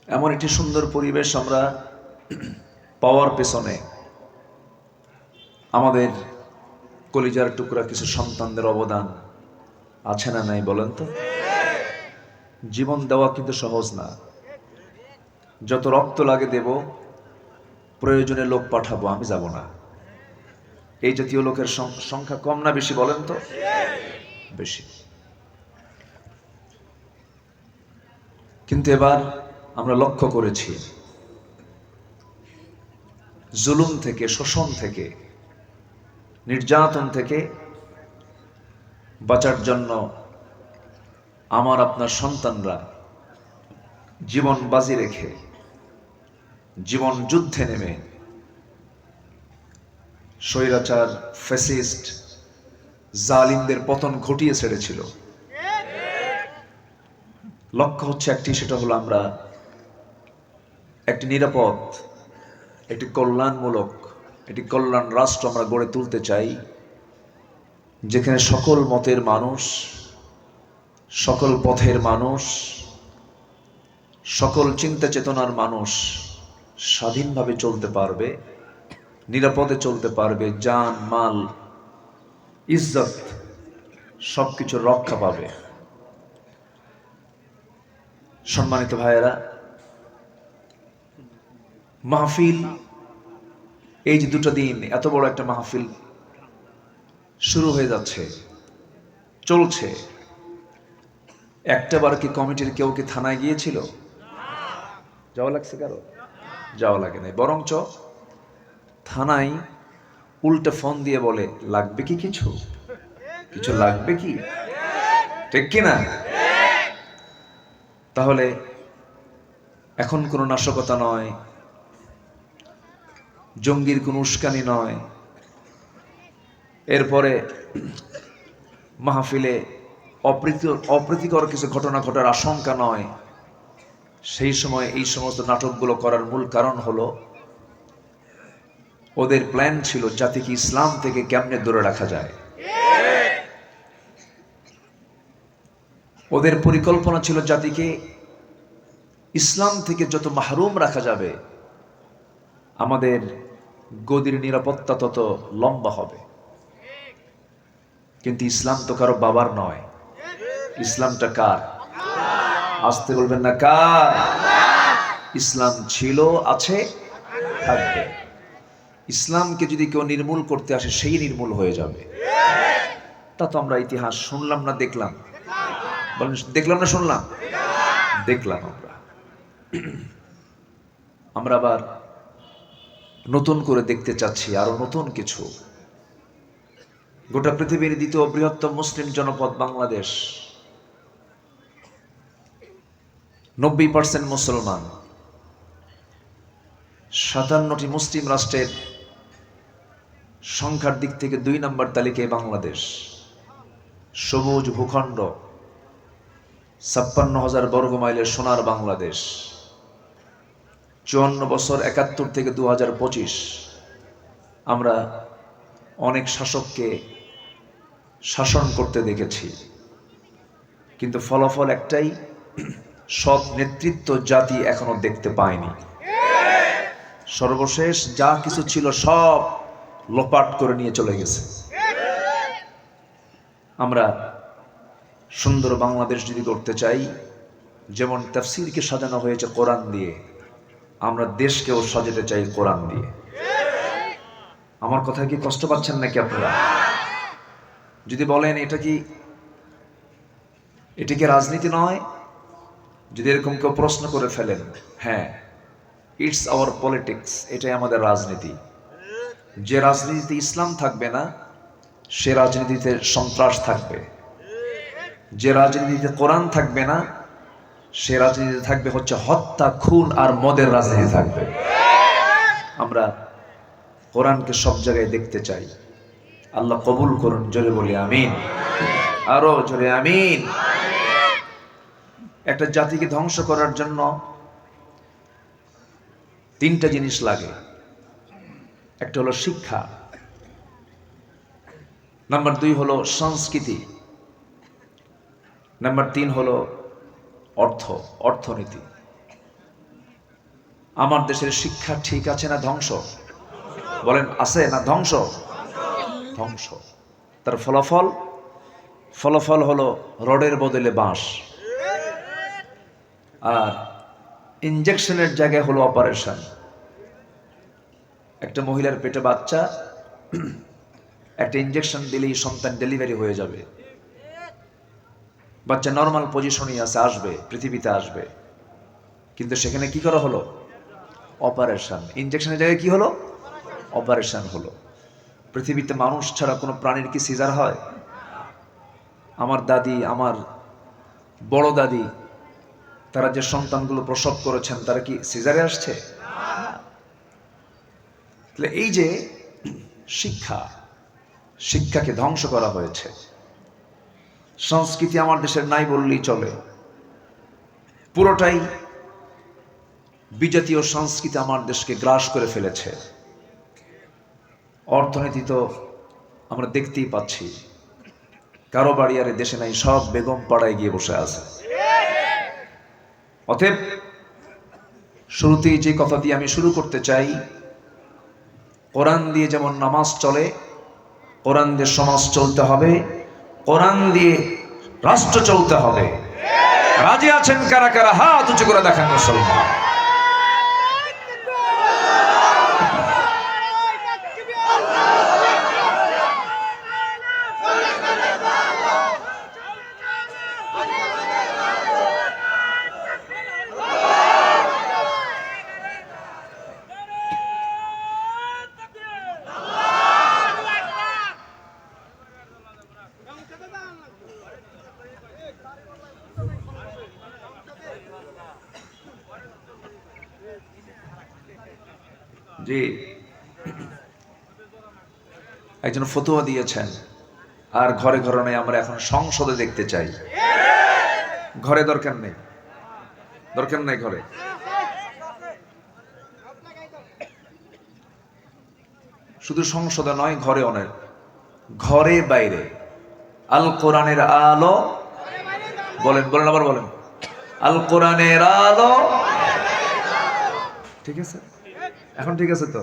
এমন একটি সুন্দর পরিবেশ আমরা পাওয়ার পেছনে আমাদের কলিজার টুকরা কিছু সন্তানদের অবদান আছে না নাই বলেন তো? জীবন দেওয়া কিন্তু সহজ না। যত রক্ত লাগে দেব, প্রয়োজনে লোক পাঠাবো, আমি যাব না। এই জাতীয় লোকের সংখ্যা কম না বেশি বলেন তো? বেশি। কিন্তু এবার আমরা লক্ষ্য করেছি, জুলুম থেকে, শোষণ থেকে, নির্যাতন থেকে বাঁচার জন্য আমার আপনার সন্তানরা জীবন বাজি রেখে, জীবন যুদ্ধে নেমে স্বৈরাচার, ফ্যাসিস্ট, জালিমদের পতন ঘটিয়ে ছেড়েছিল। লক্ষ্য হচ্ছে একটি, সেটা হলো আমরা একটি নিরাপদ, একটি কল্যাণমূলক, একটি কল্যাণ রাষ্ট্র আমরা গড়ে তুলতে চাই, যেখানে সকল মতের মানুষ, সকল পথের মানুষ, সকল চিন্তা চেতনার মানুষ স্বাধীনভাবে চলতে পারবে, নিরাপদে চলতে পারবে, জান মাল ইজ্জত সবকিছু রক্ষা পাবে। সম্মানিত ভাইয়েরা, মাহফিল, এই যে দুটো দিন এত বড় একটা মাহফিল শুরু হয়ে যাচ্ছে, চলছে, একটাবার কি কমিটির কেউ কি থানায় গিয়েছিল? যাওয়া লাগছে কারো? যাওয়া লাগে নাই। বরঞ্চ থানায় উল্টা ফোন দিয়ে বলে, লাগবে কি কিছু, কিছু লাগবে কি? ঠিক কিনা? তাহলে এখন কোনো নাশকতা নয়, জঙ্গির কোনো উস্কানি নয়, এরপরে মাহফিলে অপ্রীতিকর কিছু ঘটনা ঘটার আশঙ্কা নয়। সেই সময় এই সমস্ত নাটকগুলো করার মূল কারণ হলো, ওদের প্ল্যান ছিল জাতিকে ইসলাম থেকে কেমনে দূরে রাখা যায়। ওদের পরিকল্পনা ছিল জাতিকে ইসলাম থেকে যত মাহরুম রাখা যাবে, আমাদের গদির নিরাপত্তা তত লম্বা হবে। কিন্তু ইসলাম তো কারো বাবার নয়, ইসলামটা কার? আসতে বলবেন না, কার? ইসলাম ছিল, আছে, থাকবে। ইসলামকে যদি কেউ নির্মূল করতে আসে, সেই নির্মূল হয়ে যাবে। তা তো আমরা ইতিহাস শুনলাম না, দেখলাম? বলেন, দেখলাম না শুনলাম? দেখলাম। আমরা আবার নতুন করে দেখতে চাচ্ছি আরো নতুন কিছু। গোটা পৃথিবীর দ্বিতীয় বৃহত্তম মুসলিম জনপদ বাংলাদেশ, 90% মুসলমান, 57টি মুসলিম রাষ্ট্রের সংখ্যার দিক থেকে 2 নম্বর তালিকায় বাংলাদেশ। সবুজ ভূখণ্ড, 56,000 বর্গ মাইলের সোনার বাংলাদেশ। 54 বছর, 71 থেকে 2025 আমরা অনেক শাসককে শাসন করতে দেখেছি, কিন্তু ফলাফল একটাই, সৎ নেতৃত্ব জাতি এখনো দেখতে পায়নি। সর্বশেষ যা কিছু ছিল সব লোপাট করে নিয়ে চলে গেছে। আমরা সুন্দর বাংলাদেশ যদি করতে চাই, যেমন তাফসীরকে সাজানো হয়েছে কোরআন দিয়ে, আমরা দেশকেও সাজাতে চাই কোরআন দিয়ে। আমার কথা কি কষ্ট পাচ্ছেন নাকি আপনারা? যদি বলেন এটা কি রাজনীতি নয়, যদি এরকম কেউ প্রশ্ন করে ফেলেন, হ্যাঁ, ইটস আওয়ার পলিটিক্স, এটাই আমাদের রাজনীতি। যে রাজনীতিতে ইসলাম থাকবে না, সে রাজনীতিতে সন্ত্রাস থাকবে। যে রাজনীতিতে কোরআন থাকবে না, সে রাজনীতিতে থাকবে হচ্ছে হত্যা, খুন আর মদের রাজনীতি থাকবে। আমরা কোরআনকে সব জায়গায় দেখতে চাই। আল্লাহ কবুল করুন, জোরে বলি আমিন, আরো জোরে আমিন। একটা জাতিকে ধ্বংস করার জন্য 3টা জিনিস লাগে। একটা হলো শিক্ষা, নাম্বার 2 হলো সংস্কৃতি, নাম্বার 3 হলো অর্থনীতি। আমার দেশের শিক্ষা ঠিক আছে না ধ্বংস? বলেন আছে না ধ্বংস? ধ্বংস। তার ফলাফল হলো রডের বদলে বাঁশ, আর ইনজেকশনের জায়গায় হলো অপারেশন। একটা মহিলার পেটে বাচ্চা, একটা ইনজেকশন দিলেই সন্তান ডেলিভারি হয়ে যাবে। বাচ্চা নর্মাল পজিশনই আছে, আসবে, পৃথিবীতে আসবে, কিন্তু সেখানে কি করা হলো? অপারেশন। ইনজেকশনের জায়গায় কি হলো? অপারেশন হলো। পৃথিবীতে মানুষ ছাড়া কোনো প্রাণীর কি সিজার হয়? আমার দাদি, আমার বড় দাদি, তারা যে সন্তানগুলো প্রসব করেছেন তারা কি সিজারে আসছে? তাহলে এই যে শিক্ষাকে ধ্বংস করা হয়েছে। সংস্কৃতি আমার দেশের নাই বললেই চলে, পুরোটাই বিজাতীয় সংস্কৃতি আমার দেশকে গ্রাস করে ফেলেছে। অর্থনীতি তো আমরা দেখতেই পাচ্ছি, কারো বাড়ি আর দেশে নাই, সব বেগম পাড়ায় গিয়ে বসে আছে। অতএব শুরুতেই যে কথা দিয়ে আমি শুরু করতে চাই, কোরআন দিয়ে যেমন নামাজ চলে, কোরআন দিয়ে সমাজ চলতে হবে, কোরআন দিয়ে রাষ্ট্র চলতে হবে। রাজি আছেন কারা কারা? হাত উঁচু করে দেখান মুসলমান। জি, একজন ফতোয়া দিয়েছেন, আর ঘরে ঘরে নেই, আমরা এখন সংসদে দেখতে চাই। ঘরে দরকার নেই ঘরে। শুধু সংসদে নয়, ঘরে অনেক, ঘরে বাইরে আল কোরআনের আলো। বলেন আবার বলেন, আল কোরআনের আলো। ঠিক আছে, এখন ঠিক আছে তো?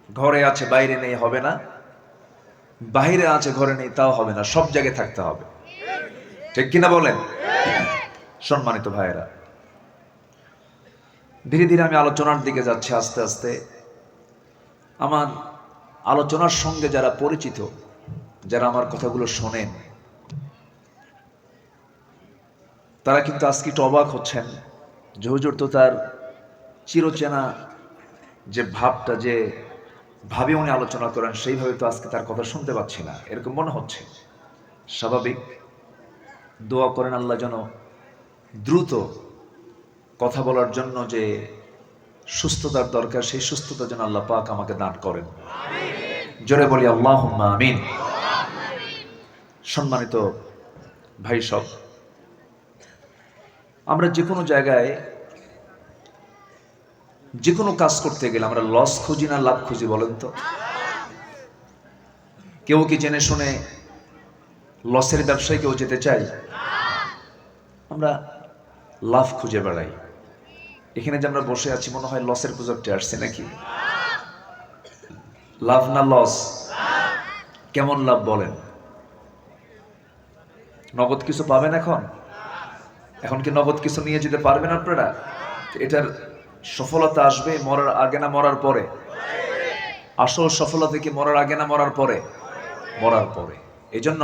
ঘরে আছে বাইরে নেই হবে না, বাইরে আছে ঘরে নেই তাও হবে না, সব জায়গায় থাকতে হবে। ঠিক কিনা বলেন? সম্মানিত ভাইয়েরা, ধীরে ধীরে আমি আলোচনার দিকে যাচ্ছি। আস্তে আস্তে আমার আলোচনার সঙ্গে যারা পরিচিত, যারা আমার কথাগুলো শোনেন, তারা কিন্তু আজকে একটু অবাক হচ্ছেন যে হুজুর তো তার চিরচেনা যে ভাবটা, যে ভাবে উনি আলোচনা করেন, সেইভাবে তো আজকে তার কথা শুনতে পাচ্ছি না, এরকম মনে হচ্ছে। স্বাভাবিক। দোয়া করেন আল্লাহ যেন দ্রুত কথা বলার জন্য যে সুস্থতার দরকার, সেই সুস্থতা যেন আল্লাহ পাক আমাকে দান করেন। জোরে বলি আল্লাহুম্মা আমিন। সম্মানিত ভাই সব, আমরা যে কোনো জায়গায় যে কোনো কাজ করতে গেলে আমরা লস খুঁজি না লাভ খুঁজি? বলেন তো। কেউ কি জেনে শুনে লসের ব্যবসায় কেউ যেতে চাই? আমরা লাভ খুঁজে বেড়াই। এখানে যে আমরা বসে আছি মনে হয় লসের প্রজেক্টে আসছে নাকি? লাভ না লস? কেমন লাভ বলেন? নগদ কিছু পাবেন এখন কি নগদ কিছু নিয়ে যেতে পারবেন আপনারা? এটার সফলতা আসবে মরার আগে না মরার পরে? আসল সফলতা কি মরার আগে না মরার পরে? মরার পরে। এই জন্য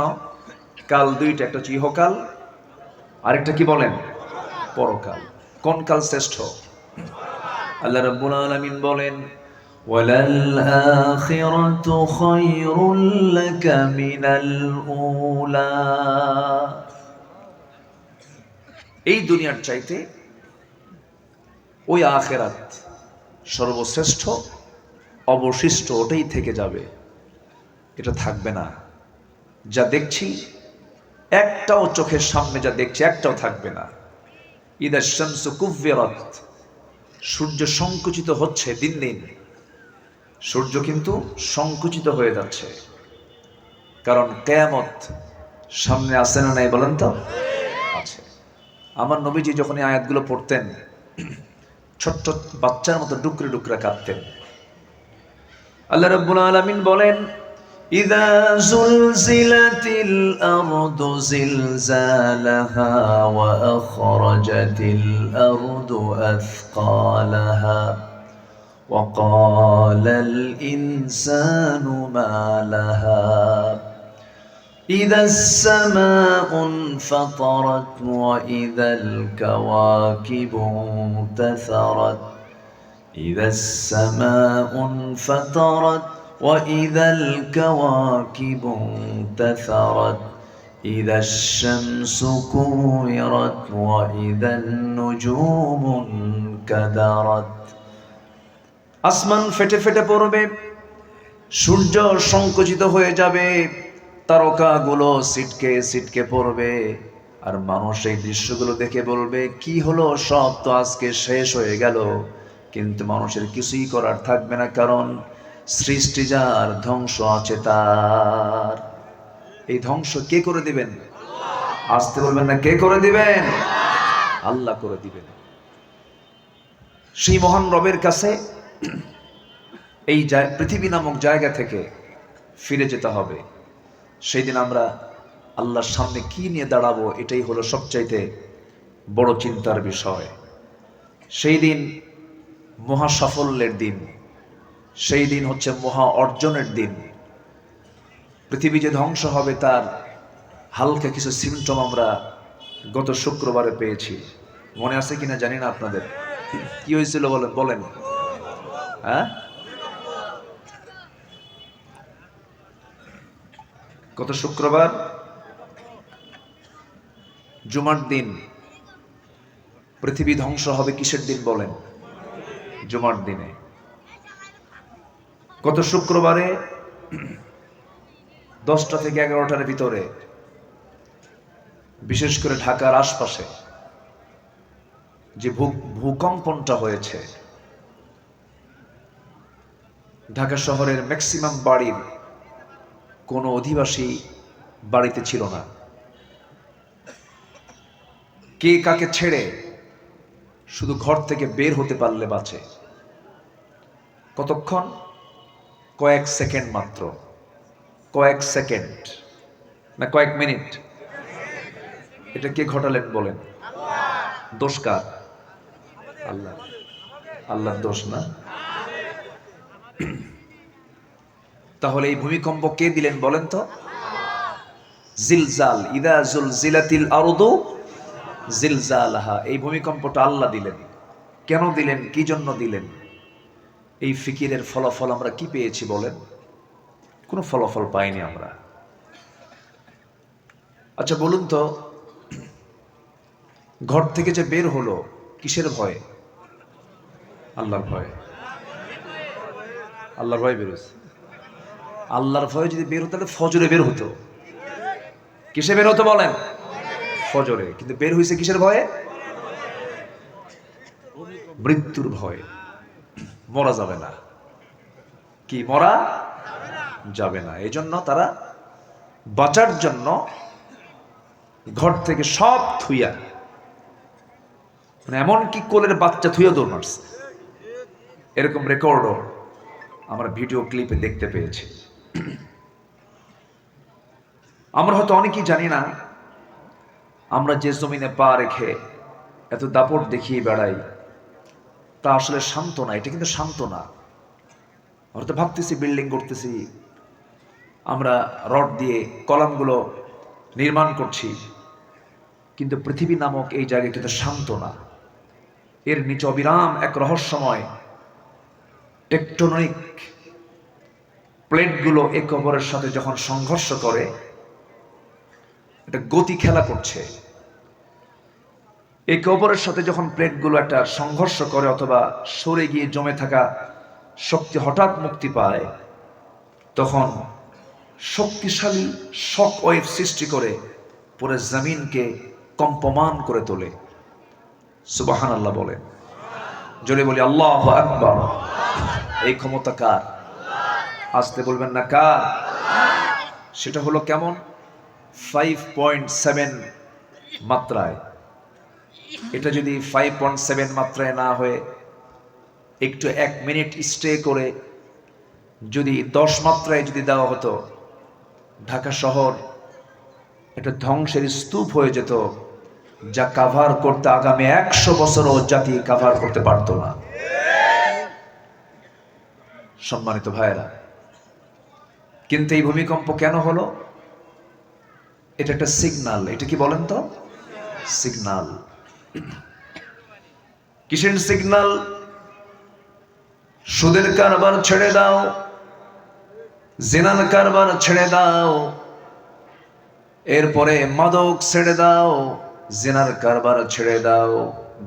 কাল দুইটা, একটা হচ্ছে ইহকাল, আরেকটা কি বলেন? পরকাল। কোন কাল শ্রেষ্ঠ? আল্লাহ রাব্বুল আলামিন বলেন, ওয়ালাল আখিরাতু খায়রুল লাকা মিনাল উলা। এই দুনিয়ার চাইতে ওই আখিরাত সর্বশ্রেষ্ঠ, অবশিষ্ট ওটাই থেকে যাবে, এটা থাকবে না। যা দেখছি একটাও, চোখের সামনে যা দেখছি একটাও থাকবে না। ইদা শামসু কুব্বিরাত, সূর্য সংকুচিত হচ্ছে দিন দিন, সূর্য কিন্তু সংকুচিত হয়ে যাচ্ছে, কারণ কিয়ামত সামনে আছে না নাই বলেন তো? আছে। আমার নবীজি যখন এই আয়াতগুলো পড়তেন ছোট্ট বাচ্চার মতো ডুকরে ডুকরে কাঁদতেন। আল্লাহ রাব্বুল আলামিন বলেন, ইযা যুলজিলাতিল আরদু জিলজালাহা ওয়া আখরাজাতিল আরদু আথকালাহা ওয়া ক্বালাল ইনসানু মা লাহা ইযাস সামাউ ইনফাতারাত ওয়া ইযাল কাওয়াকিবু ইনতাসারাত إذا السماء انفطرت وإذا الكواكب انتثرت إذا الشمس كورت وإذا النجوم انكدرت আসমান ফেটে ফেটে পড়বে, সূর্য সংকুচিত হয়ে যাবে, তারকাগুলো ছিটকে ছিটকে পড়বে, আর মানুষ এই দৃশ্যগুলো দেখে বলবে কি হলো, সব তো আজকে শেষ হয়ে গেল। কিন্তু মানুষের কিছুই করার থাকবে না, কারণ সৃষ্টি যার, ধ্বংস আছে তার। এই ধ্বংস কে করে দিবেন? আসতে বলবেন না, কে করে দিবেন? আল্লাহ করে দিবেন। সেই মহান রবের কাছে এই পৃথিবী নামক জায়গা থেকে ফিরে যেতে হবে। সেই দিন আমরা আল্লাহর সামনে কি নিয়ে দাঁড়াবো, এটাই হলো সবচাইতে বড় চিন্তার বিষয়। সেই দিন মহা সাফল্যের দিন, সেই দিন হচ্ছে মহা অর্জনের দিন। পৃথিবী যে ধ্বংস হবে তার হালকা কিছু সিমটম আমরা গত শুক্রবারে পেয়েছি। মনে আছে কিনা জানি না আপনাদের, কি হয়েছিল বলেন বলেন? হ্যাঁ, গত শুক্রবার জুমার দিন। পৃথিবী ধ্বংস হবে কিসের দিন বলেন? জুমার দিনে। গত শুক্রবারে 10টা থেকে 11টার ভিতরে, বিশেষ করে ঢাকার আশপাশে যে ভূকম্পনটা হয়েছে, ঢাকা শহরের ম্যাক্সিমাম বাড়ির কোনো অধিবাসী বাড়িতে ছিল না। কে কাকে ছেড়ে শুধু ঘর থেকে বের হতে পারলে বাঁচে। কতক্ষণ? কয়েক সেকেন্ড মাত্র। কয়েক সেকেন্ড না কয়েক মিনিট। এটা কে ঘটালেন বলেন? দোষ কার? আল্লাহ। আল্লাহর দোষ না? তাহলে এই ভূমিকম্প কে দিলেন বলেন তো? জিলজাল, ইদা জুলজিলাতিল আরদু জিলজালাহা, এই ভূমিকম্পটা আল্লাহ দিলেন। কেন দিলেন, কি জন্য দিলেন? এই ফিকিরের ফলাফল আমরা কি পেয়েছি বলেন? কোনো ফলাফল পাইনি আমরা। আচ্ছা বলুন তো, ঘর থেকে যে বের হলো কিসের ভয়ে? আল্লাহর ভয়ে। আল্লাহর ভয়ে বেরোছে। আল্লাহর ভয়ে যদি বের হতো তাহলে ফজরে বের হতো। কিসে বের হতো বলেন? ফজরে। কিন্তু বের হয়েছে কিসের ভয়ে? মৃত্যুর ভয়ে। মরা যাবে না। কি মরা যাবে না, এই জন্য তারা বাঁচার জন্য ঘর থেকে সব থুইয়া, মানে এমনকি কোলের বাচ্চা থুইয়া দৌড় মারছে। এরকম রেকর্ডও আমরা ভিডিও ক্লিপে দেখতে পেয়েছি। আমরা হয়তো অনেকেই জানি না, আমরা যে জমিনে পা রেখে এত দাপট দেখিয়ে বেড়াই তা আসলে শান্ত না। এটা কিন্তু শান্ত না। আমরা তো ভাবতেছি বিল্ডিং করতেছি, আমরা রড দিয়ে কলামগুলো নির্মাণ করছি, কিন্তু পৃথিবী নামক এই জায়গায় কিন্তু শান্ত না। এর নিচে অবিরাম এক রহস্যময় টেকটোনিক প্লেটগুলো একে অপরের সাথে যখন সংঘর্ষ করে, এটা গতি খেলা করছে। একে অপরের সাথে যখন প্লেটগুলো একটা সংঘর্ষ করে অথবা সরে গিয়ে জমে থাকা শক্তি হঠাৎ মুক্তি পায়, তখন শক্তিশালী শক ওয়েভ সৃষ্টি করে পুরো জমিনকে কম্পমান করে তোলে। সুবহানাল্লাহ বলেন, জোরে বলি আল্লাহু আকবার। এই ক্ষমতা কার? আসতে বলবেন না কার? সেটা হলো কেমন? 5.7 মাত্রায়, এটা যদি 5.7 মাত্রায় না হয়ে একটু 1 মিনিট স্টে করে যদি 10 মাত্রায় যদি দেওয়া হতো, ঢাকা শহর একটা ধ্বংসের স্তূপ হয়ে যেত, যা কাভার করতে আগামী 100 বছরও জাতি কাভার করতে পারতো না। সম্মানিত ভাইয়েরা, কিন্তু এই ভূমিকম্প কেন হলো? এটা একটা সিগন্যাল। এটা কি বলেন তো? সিগন্যাল। কিসের সিগন্যাল? সুদের কারবার ছেড়ে দাও, জিনার কারবার ছেড়ে দাও, এরপরে মাদক ছেড়ে দাও, জিনার কারবার ছেড়ে দাও,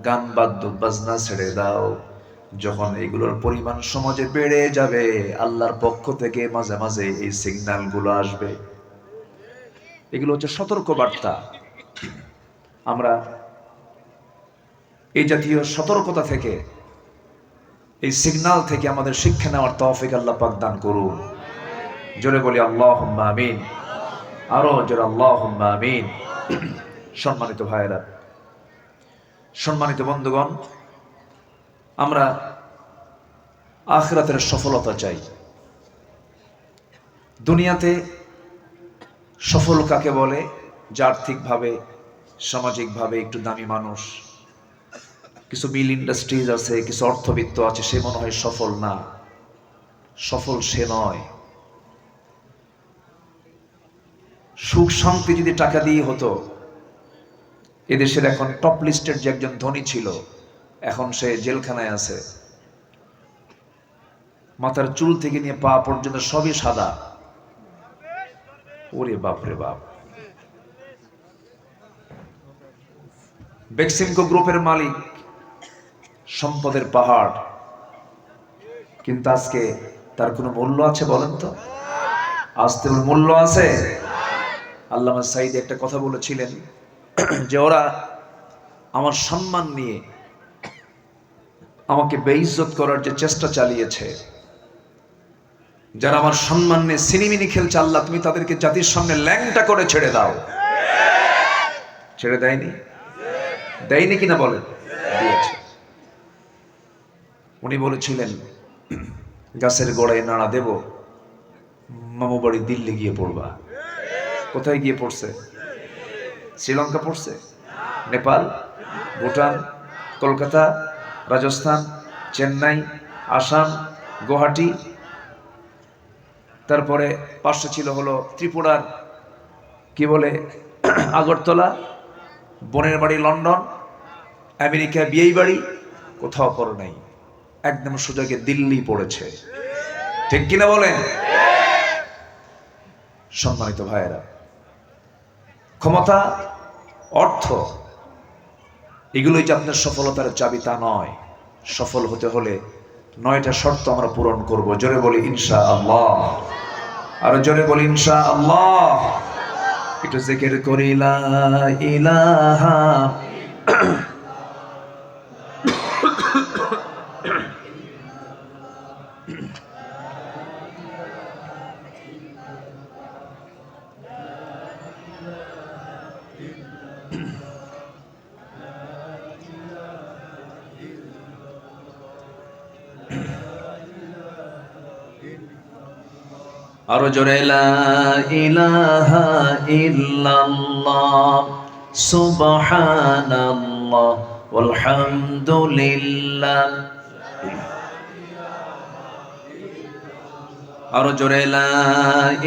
গান বাদ্য বাজনা ছেড়ে দাও। যখন এগুলোর পরিমাণ সমাজে বেড়ে যাবে, আল্লাহর পক্ষ থেকে মাঝে মাঝে এই সিগন্যাল গুলো আসবে। এগুলো হচ্ছে সতর্ক বার্তা। আমরা এই জাতীয় সতর্কতা থেকে, এই সিগন্যাল থেকে আমাদের শিক্ষা নেওয়ার তৌফিক আল্লাহ পাক দান করুন। জোরে বলি আল্লাহুম্মা আমিন। আরো জোরে আল্লাহুম্মা আমিন। সম্মানিত ভাইয়েরা, সম্মানিত বন্ধুগণ, আমরা আখিরাতের সফলতা চাই। দুনিয়াতে সফল কাকে বলে? যে আর্থিকভাবে, সামাজিকভাবে একটু দামি মানুষ, কিছু মিল ইন্ডাস্ট্রিজ আছে, কিছু অর্থবিত্ত আছে, সে মনে হয় সফল। না, সফল সে নয়। সুখ শান্তি যদি টাকা দিয়ে হতো, এদেশের এখন টপ লিস্টের যে একজন ধনী ছিল, এখন সে জেলখানায় আছে। মাথার চুল থেকে নিয়ে পা পর্যন্ত সবই সাদা। ওরে বাপ রে বাপ। বেক্সিমকো গ্রুপের মালিক, সম্পদের পাহাড়, কিন্তু আজকে তার কোনো মূল্য আছে বলেন তো? আজকে মূল্য আছে? আল্লামা সাঈদী একটা কথা বলেছিলেন যে ওরা আমার সম্মান নিয়ে আমাকে বেইজ্জত করার যে চেষ্টা চালিয়েছে, যারা আমার সম্মান নিয়ে সিনিমিনি খেলছে, আল্লাহ তুমি তাদেরকে জাতির সামনে ল্যাংটা করে ছেড়ে দাও। ছেড়ে দেয়নি? দেয়নি কিনা বলেন? দিয়েছে। উনি বলেছিলেন, গাছের গোড়ায় নাড়া দেব, মামু বাড়ি দিল্লি গিয়ে পড়বা। কোথায় গিয়ে পড়ছে? শ্রীলঙ্কা পড়ছে, নেপাল, ভুটান, কলকাতা, রাজস্থান, চেন্নাই, আসাম, গুয়াহাটি, তারপরে পাশে ছিল হলো ত্রিপুরার কি বলে আগরতলা, বোনের বাড়ি লন্ডন, আমেরিকা বিয়ে বাড়ি, কোথাও পড়ে নাই, একদম সোজাকে দিল্লি পড়েছে। ঠিক কিনা বলেন? সম্মানিত ভাইয়েরা, ক্ষমতা, অর্থ, এগুলোই যে আপনার সফলতার চাবি তা নয়। সফল হতে হলে 9টা শর্ত আমরা পূরণ করব। জোরে বলি ইনশাআল্লাহ। আর জোরে বলি ইনশাআল্লাহ। একটু জিকির করি লা ইলাহা আরো জোরে লা ইলাহা ইল্লাল্লাহ সুবহানাল্লাহ ওয়ালহামদুলিল্লাহ। আরো জোরে লা